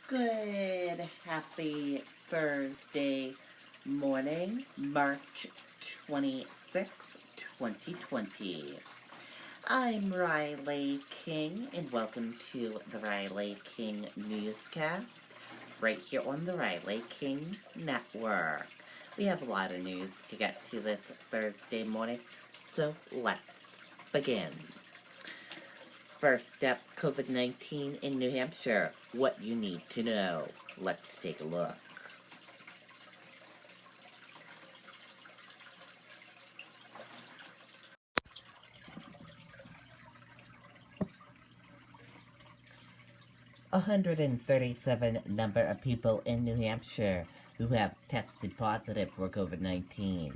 Good, happy Thursday morning, March 26th, 2020. I'm Riley King, and welcome to the Riley King Newscast, right here on the Riley King Network. We have a lot of news to get to this Thursday morning, so let's begin. First up, COVID-19 in New Hampshire. What you need to know. Let's take a look. A 137 number of people in New Hampshire who have tested positive for COVID-19.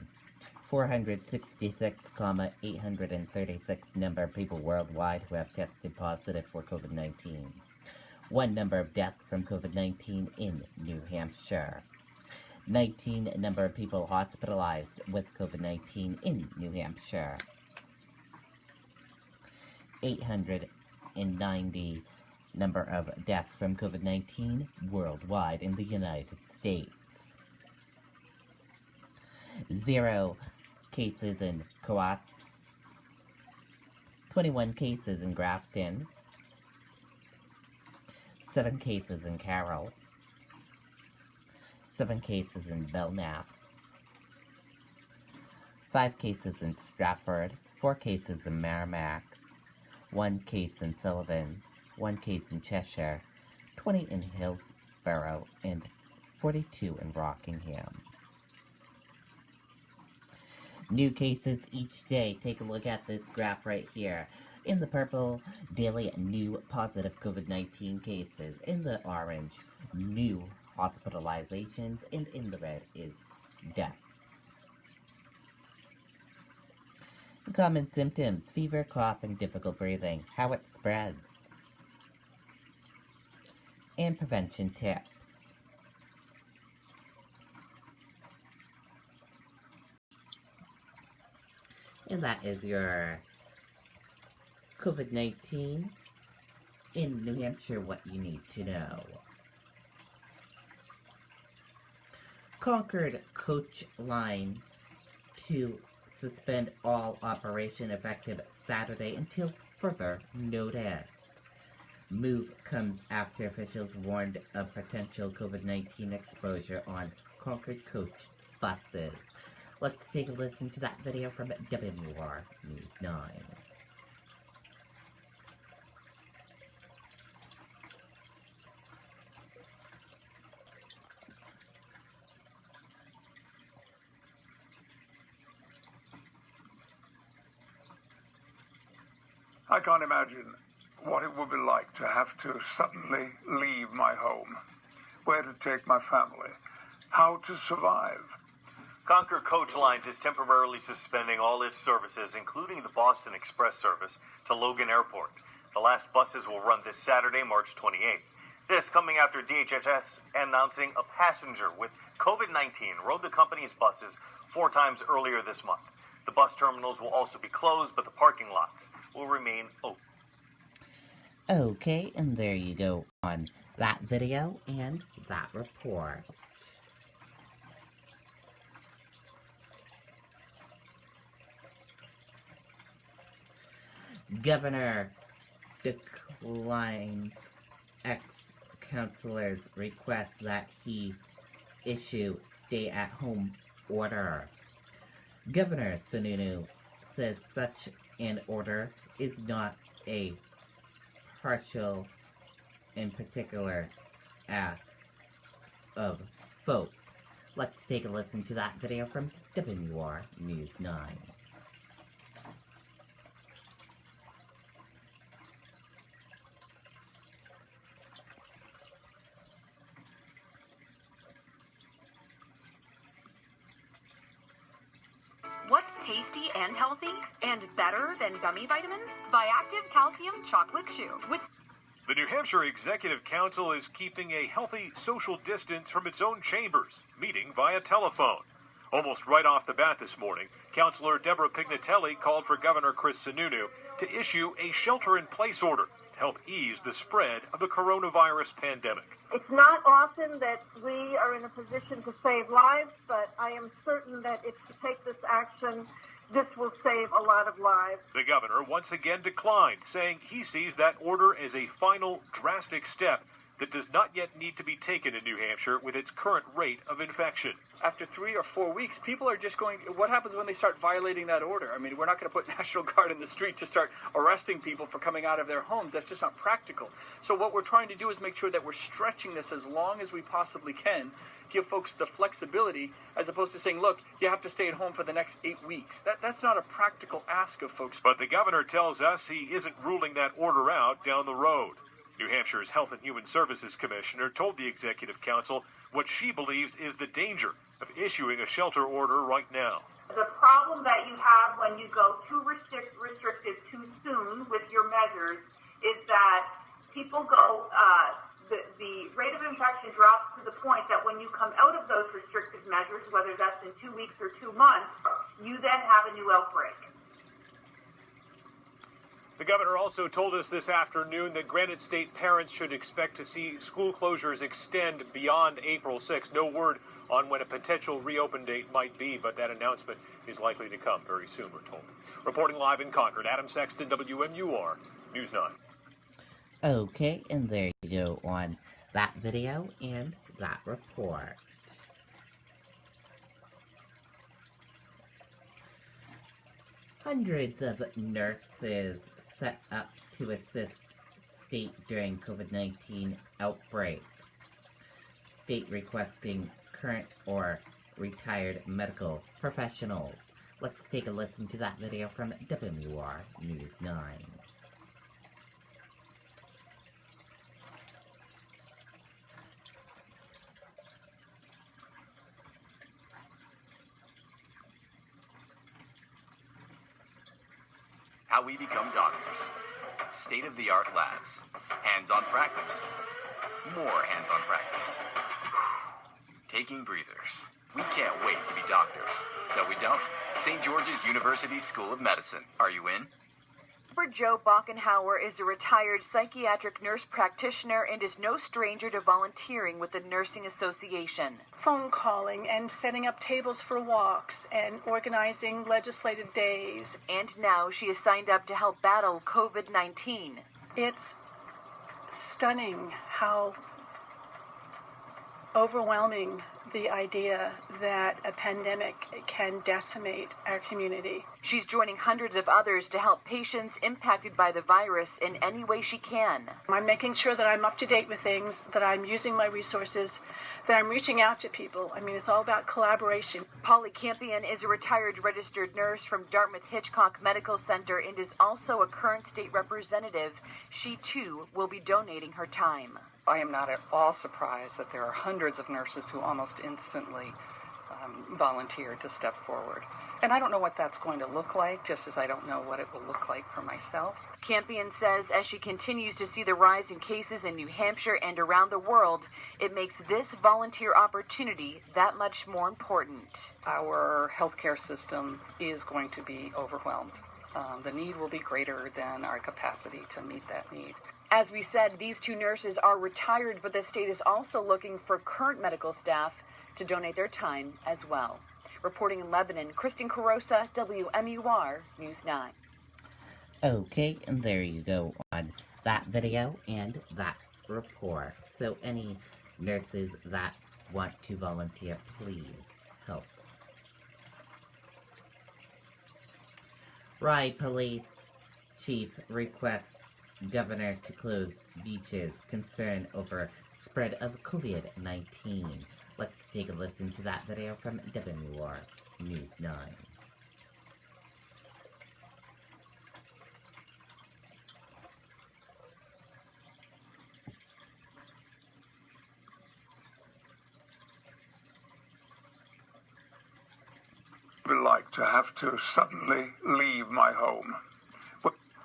466,836 number of people worldwide who have tested positive for COVID-19. One number of deaths from COVID-19 in New Hampshire. 19 number of people hospitalized with COVID-19 in New Hampshire. 890 number of deaths from COVID-19 worldwide in the United States. 0 cases in Coas, 21 cases in Grafton, 7 cases in Carroll, 7 cases in Belknap, 5 cases in Stratford, 4 cases in Merrimack, 1 case in Sullivan, 1 case in Cheshire, 20 in Hillsborough, and 42 in Rockingham. New cases each day. Take a look at this graph right here. In the purple, daily new positive COVID-19 cases. In the orange, new hospitalizations. And in the red is deaths. Common symptoms: fever, cough, and difficult breathing. How it spreads. And prevention tips. And that is your COVID-19 in New Hampshire, what you need to know. Concord Coach Line to suspend all operation effective Saturday until further notice. Move comes after officials warned of potential COVID-19 exposure on Concord Coach buses. Let's take a listen to that video from WR News 9. I can't imagine what it would be like to have to suddenly leave my home, where to take my family, how to survive. Concord Coach Lines is temporarily suspending all its services, including the Boston Express service to Logan Airport. The last buses will run this Saturday, March 28th. This coming after DHHS announcing a passenger with COVID-19 rode the company's buses 4 times earlier this month. The bus terminals will also be closed, but the parking lots will remain open. Okay, and there you go on that video and that report. Governor declines ex-councilor's request that he issue stay-at-home order. Governor Sununu says such an order is not a partial and particular ask of folks. Let's take a listen to that video from WR News 9. What's tasty and healthy and better than gummy vitamins? Viactive Calcium Chocolate Chew. The New Hampshire Executive Council is keeping a healthy social distance from its own chambers, meeting via telephone. Almost right off the bat this morning, Councilor Deborah Pignatelli called for Governor Chris Sununu to issue a shelter-in-place order to help ease the spread of the coronavirus pandemic. It's not often that we are in a position to save lives, but I am certain that if you take this action, this will save a lot of lives. The governor once again declined, saying he sees that order as a final drastic step that does not yet need to be taken in New Hampshire with its current rate of infection. After 3 or 4 weeks, people are just going, what happens when they start violating that order? I mean, we're not going to put National Guard in the street to start arresting people for coming out of their homes. That's just not practical. So what we're trying to do is make sure that we're stretching this as long as we possibly can, give folks the flexibility, as opposed to saying, look, you have to stay at home for the next 8 weeks. That's not a practical ask of folks. But the governor tells us he isn't ruling that order out down the road. New Hampshire's Health and Human Services Commissioner told the Executive Council what she believes is the danger of issuing a shelter order right now. The problem that you have when you go too restrictive too soon with your measures is that people go, the rate of infection drops to the point that when you come out of those restrictive measures, whether that's in 2 weeks or 2 months, you then have a new outbreak. The governor also told us this afternoon that Granite State parents should expect to see school closures extend beyond April 6th. No word on when a potential reopen date might be, but that announcement is likely to come very soon, we're told. Reporting live in Concord, Adam Sexton, WMUR, News 9. Okay, and there you go on that video and that report. Hundreds of nurses set up to assist state during COVID-19 outbreak. State requesting current or retired medical professionals. Let's take a listen to that video from WMUR News 9. How we become doctors. State-of-the-art labs. Hands-on practice. More hands-on practice. Taking breathers. We can't wait to be doctors. So we don't. St. George's University School of Medicine. Are you in? Joe Bockenhauer is a retired psychiatric nurse practitioner and is no stranger to volunteering with the Nursing Association. Phone calling and setting up tables for walks and organizing legislative days. And now she is signed up to help battle COVID-19. It's stunning how overwhelming the idea that a pandemic can decimate our community. She's joining hundreds of others to help patients impacted by the virus in any way she can. I'm making sure that I'm up to date with things, that I'm using my resources, that I'm reaching out to people. I mean, it's all about collaboration. Polly Campion is a retired registered nurse from Dartmouth Hitchcock Medical Center and is also a current state representative. She, too, will be donating her time. I am not at all surprised that there are hundreds of nurses who almost instantly volunteered to step forward. And I don't know what that's going to look like, just as I don't know what it will look like for myself. Campion says as she continues to see the rise in cases in New Hampshire and around the world, it makes this volunteer opportunity that much more important. Our healthcare system is going to be overwhelmed. The need will be greater than our capacity to meet that need. As we said, these two nurses are retired, but the state is also looking for current medical staff to donate their time as well. Reporting in Lebanon, Kristen Carosa, WMUR News 9. Okay, and there you go on that video and that report. So any nurses that want to volunteer, please help. Rye Police Chief requests Governor to close beaches, concern over spread of COVID-19. Let's take a listen to that video from WMUR News 9. It would be like to have to suddenly leave my home.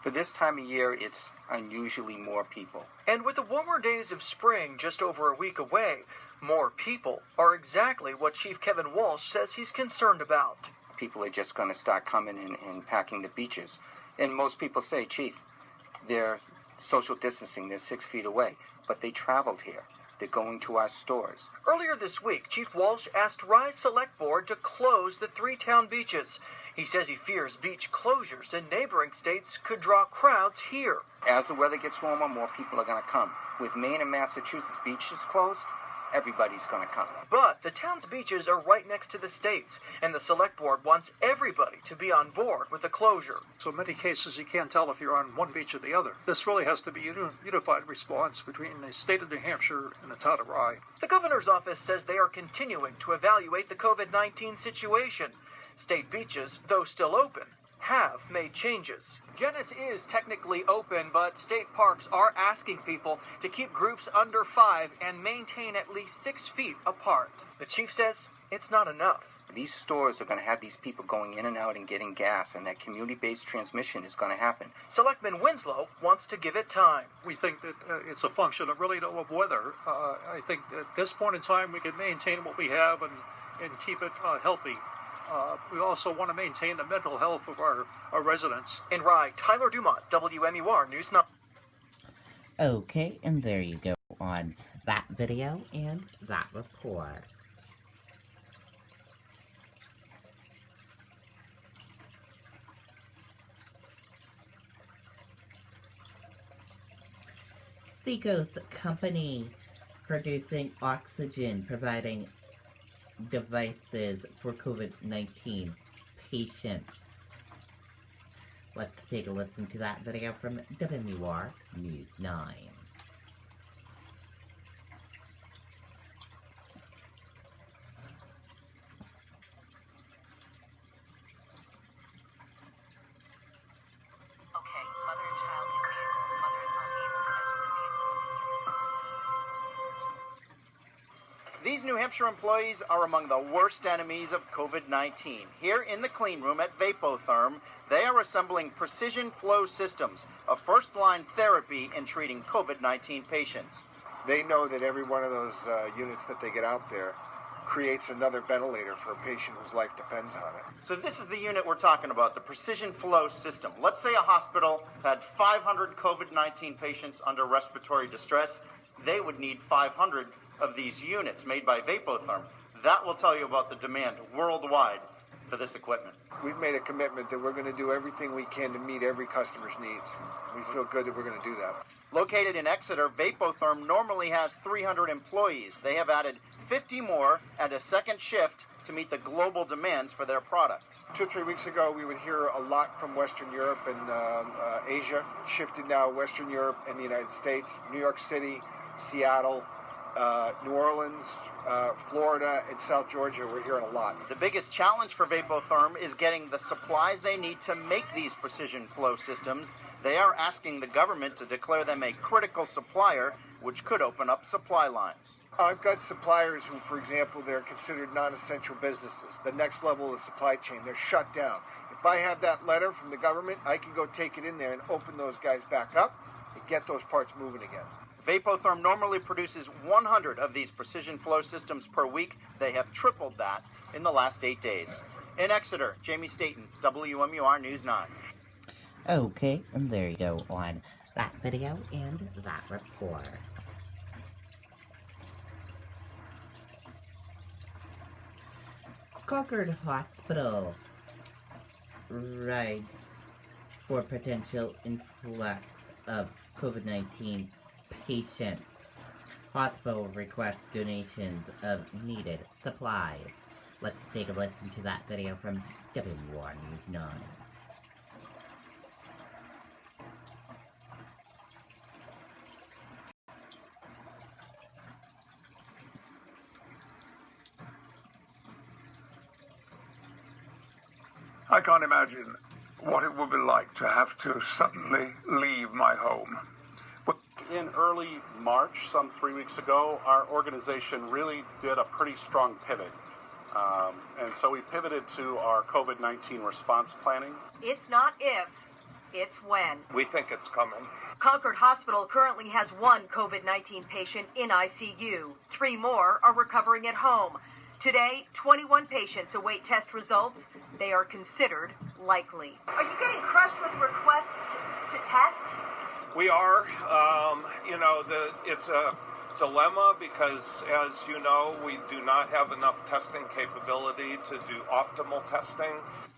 For this time of year, it's unusually more people. And with the warmer days of spring just over a week away, more people are exactly what Chief Kevin Walsh says he's concerned about. People are just going to start coming in and packing the beaches. And most people say, Chief, they're social distancing. They're 6 feet away, but they traveled here. They're going to our stores. Earlier this week, Chief Walsh asked Rye Select Board to close the 3 town beaches. He says he fears beach closures in neighboring states could draw crowds here. As the weather gets warmer, more people are going to come. With Maine and Massachusetts beaches closed, everybody's going to come. But the town's beaches are right next to the states, and the Select Board wants everybody to be on board with the closure. So in many cases, you can't tell if you're on one beach or the other. This really has to be a unified response between the state of New Hampshire and the town of Rye. The governor's office says they are continuing to evaluate the COVID-19 situation. State beaches, though still open, have made changes. Genesee is technically open, but state parks are asking people to keep groups under 5 and maintain at least 6 feet apart. The chief says it's not enough. These stores are going to have these people going in and out and getting gas, and that community-based transmission is going to happen. Selectman Winslow wants to give it time. We think that it's a function of weather. I think at this point in time we can maintain what we have and keep it healthy. We also want to maintain the mental health of our residents. In Rye, Tyler Dumont, WMUR News 9. Okay, and there you go on that video and that report. Seacoast Company producing oxygen, providing devices for COVID-19 patients. Let's take a listen to that video from WMUR News 9. These New Hampshire employees are among the worst enemies of COVID-19. Here in the clean room at Vapotherm, they are assembling precision flow systems, a first-line therapy in treating COVID-19 patients. They know that every one of those units that they get out there creates another ventilator for a patient whose life depends on it. So this is the unit we're talking about, the precision flow system. Let's say a hospital had 500 COVID-19 patients under respiratory distress. They would need 500 of these units made by Vapotherm. That will tell you about the demand worldwide for this equipment. We've made a commitment that we're going to do everything we can to meet every customer's needs. We feel good that we're going to do that. Located in Exeter, Vapotherm normally has 300 employees. They have added 50 more and a second shift to meet the global demands for their product. 2 or 3 weeks ago, we would hear a lot from Western Europe and Asia. Shifted now Western Europe and the United States, New York City, Seattle, New Orleans, Florida, and South Georgia. We're hearing a lot. The biggest challenge for Vapotherm is getting the supplies they need to make these precision flow systems. They are asking the government to declare them a critical supplier, which could open up supply lines. I've got suppliers who, for example, they're considered non-essential businesses. The next level of the supply chain, they're shut down. If I have that letter from the government, I can go take it in there and open those guys back up and get those parts moving again. Vapotherm normally produces 100 of these precision flow systems per week. They have tripled that in the last 8 days. In Exeter, Jamie Staten, WMUR News 9. Okay, and there you go on that video and that report. Concord Hospital rides for potential influx of COVID-19 patients. Hospital requests donations of needed supplies. Let's take a listen to that video from WMUR News 9. I can't imagine what it would be like to have to suddenly leave my home. In early March, some 3 weeks ago, our organization really did a pretty strong pivot. And so we pivoted to our COVID-19 response planning. It's not if, it's when. We think it's coming. Concord Hospital currently has 1 COVID-19 patient in ICU. 3 more are recovering at home. Today, 21 patients await test results. They are considered likely. Are you getting crushed with requests to test? We are. It's a dilemma because, as you know, we do not have enough testing capability to do optimal testing.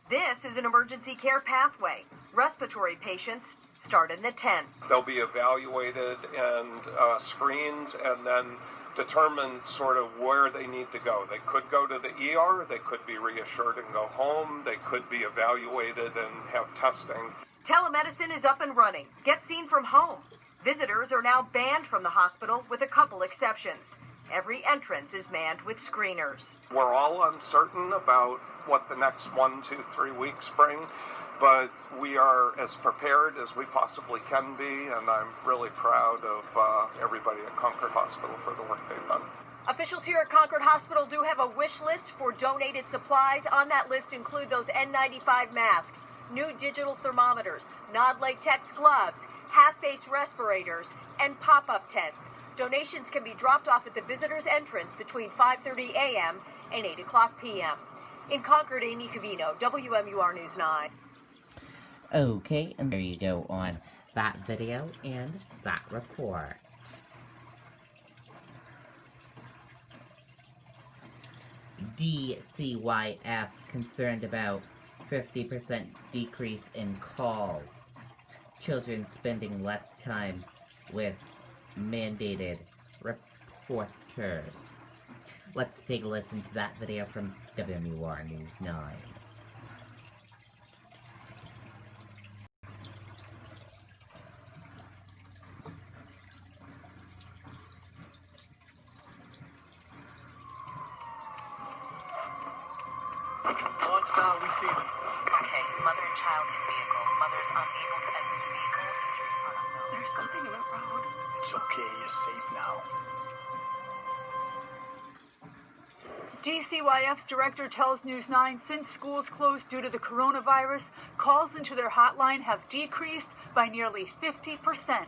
This is an emergency care pathway. Respiratory patients start in the 10. They'll be evaluated and screened and then determine sort of where they need to go. They could go to the ER, they could be reassured and go home, they could be evaluated and have testing. Telemedicine is up and running. Get seen from home. Visitors are now banned from the hospital with a couple exceptions. Every entrance is manned with screeners. We're all uncertain about what the next 1, 2, 3 weeks bring, but we are as prepared as we possibly can be, and I'm really proud of everybody at Concord Hospital for the work they've done. Officials here at Concord Hospital do have a wish list for donated supplies. On that list include those N95 masks, new digital thermometers, non-latex gloves, half-face respirators, and pop-up tents. Donations can be dropped off at the visitor's entrance between 5:30 a.m. and 8 o'clock p.m. In Concord, Amy Cavino, WMUR News 9. Okay, and there you go on that video and that report. DCYF concerned about 50% decrease in calls. Children spending less time with mandated reporters. Let's take a listen to that video from WMUR News 9. We see them. Okay, mother and child in vehicle. Mother is unable to exit the vehicle. Injuries are unknown. There's something in the road. It's okay, you're safe now. DCYF's director tells News 9 since schools closed due to the coronavirus, calls into their hotline have decreased by nearly 50%.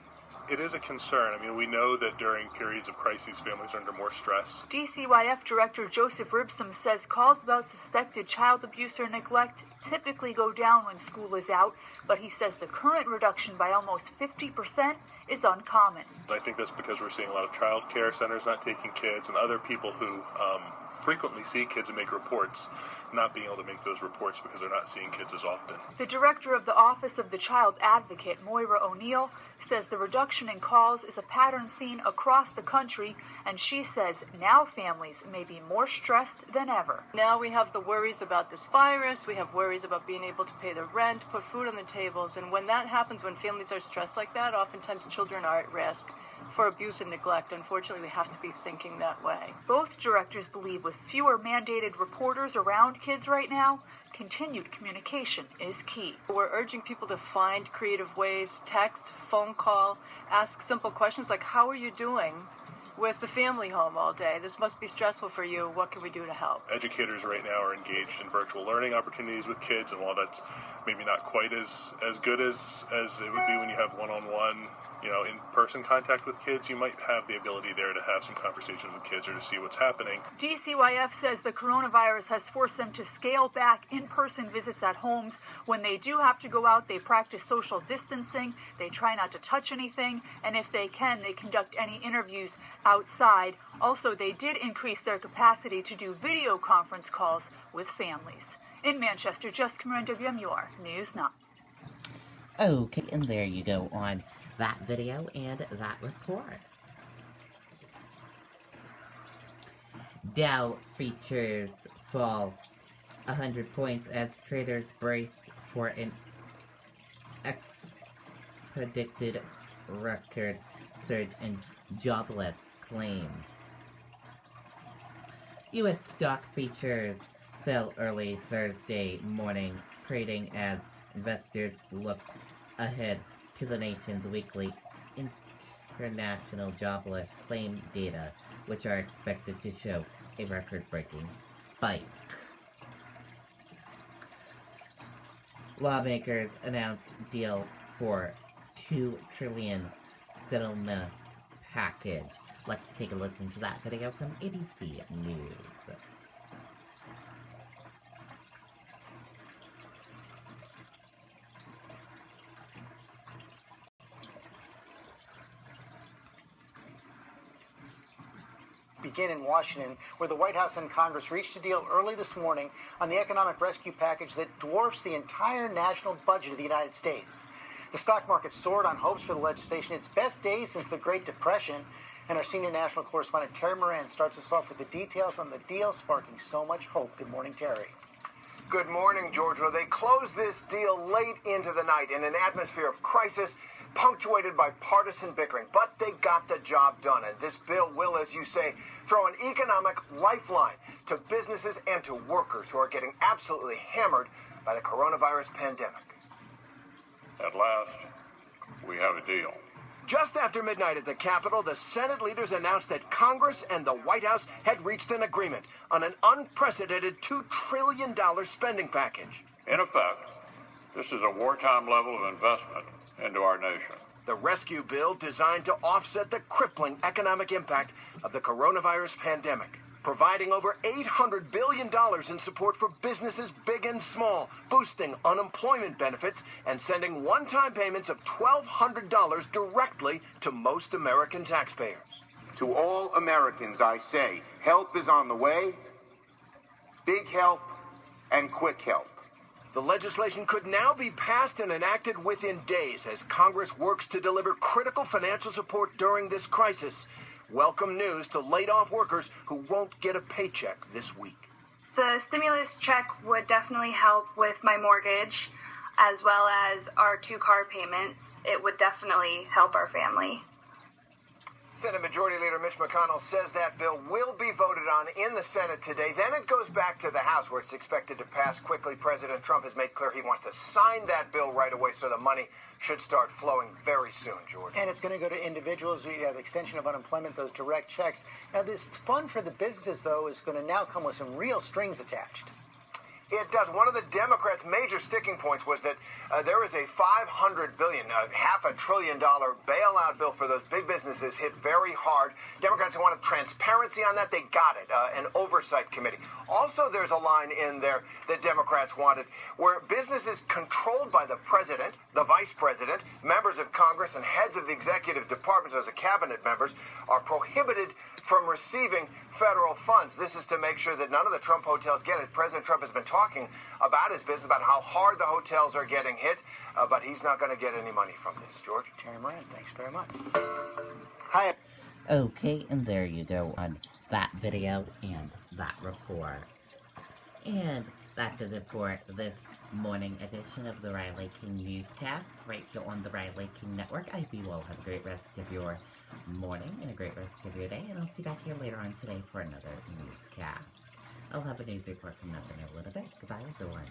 It is a concern. I mean, we know that during periods of crises, families are under more stress. DCYF Director Joseph Ribson says calls about suspected child abuse or neglect typically go down when school is out, but he says the current reduction by almost 50% is uncommon. I think that's because we're seeing a lot of child care centers not taking kids and other people who frequently see kids and make reports, not being able to make those reports because they're not seeing kids as often. The director of the Office of the Child Advocate, Moira O'Neill, says the reduction in calls is a pattern seen across the country, and she says now families may be more stressed than ever. Now we have the worries about this virus, we have worries about being able to pay the rent, put food on the tables, and when that happens, when families are stressed like that, oftentimes children are at risk for abuse and neglect. Unfortunately, we have to be thinking that way. Both directors believe with fewer mandated reporters around kids right now, continued communication is key. We're urging people to find creative ways, text, phone call, ask simple questions like, how are you doing with the family home all day? This must be stressful for you. What can we do to help? Educators right now are engaged in virtual learning opportunities with kids, and while that's maybe not quite as good as it would be when you have one-on-one in-person contact with kids, you might have the ability there to have some conversation with kids or to see what's happening. DCYF says the coronavirus has forced them to scale back in-person visits at homes. When they do have to go out, they practice social distancing, they try not to touch anything, and if they can, they conduct any interviews outside. Also, they did increase their capacity to do video conference calls with families. In Manchester, Jessica Moran, WMUR News 9. Okay, and there you go on that video and that report. Dow futures fall 100 points as traders brace for an predicted record surge in jobless claims. U.S. stock futures fell early Thursday morning, trading as investors looked ahead to the nation's weekly international jobless claim data, which are expected to show a record-breaking spike. Lawmakers announced deal for $2 trillion settlement package. Let's take a listen to that video from ABC News. begin in Washington, where the White House and Congress reached a deal early this morning on the economic rescue package that dwarfs the entire national budget of the United States. The stock market soared on hopes for the legislation, its best days since the Great Depression. And our senior national correspondent, Terry Moran, starts us off with the details on the deal sparking so much hope. Good morning, Terry. Good morning, Georgia. They closed this deal late into the night in an atmosphere of crisis, punctuated by partisan bickering. But they got the job done. And this bill will, as you say, throw an economic lifeline to businesses and to workers who are getting absolutely hammered by the coronavirus pandemic. At last, we have a deal. Just after midnight at the Capitol, the Senate leaders announced that Congress and the White House had reached an agreement on an unprecedented $2 trillion spending package. In effect, this is a wartime level of investment into our nation. The rescue bill designed to offset the crippling economic impact of the coronavirus pandemic, providing over $800 billion in support for businesses big and small, boosting unemployment benefits, and sending one-time payments of $1,200 directly to most American taxpayers. To all Americans, I say, help is on the way, big help and quick help. The legislation could now be passed and enacted within days as Congress works to deliver critical financial support during this crisis. Welcome news to laid-off workers who won't get a paycheck this week. The stimulus check would definitely help with my mortgage, as well as our 2 car payments. It would definitely help our family. Senate Majority Leader Mitch McConnell says that bill will be voted on in the Senate today. Then it goes back to the House, where it's expected to pass quickly. President Trump has made clear he wants to sign that bill right away, so the money should start flowing very soon, George. And it's going to go to individuals. We have the extension of unemployment, those direct checks. Now, this fund for the businesses, though, is going to now come with some real strings attached. It does. One of the Democrats' major sticking points was that there is a $500 billion, $500 billion bailout bill for those big businesses hit very hard. Democrats wanted transparency on that. They got it, an oversight committee. Also, there's a line in there that Democrats wanted where businesses controlled by the president, the vice president, members of Congress, and heads of the executive departments as cabinet members are prohibited from receiving federal funds. This is to make sure that none of the Trump hotels get it. President Trump has been talking about his business, about how hard the hotels are getting hit, but he's not going to get any money from this, George. Terry Moran, thanks very much. Hi. Okay, and there you go on that video and that report. And that does it for this morning edition of the Riley King Newscast, right here on the Riley King Network. I hope you all have a great rest of your morning and a great rest of your day, and I'll see you back here later on today for another newscast. I'll have a news report coming up in a little bit. Goodbye, everyone.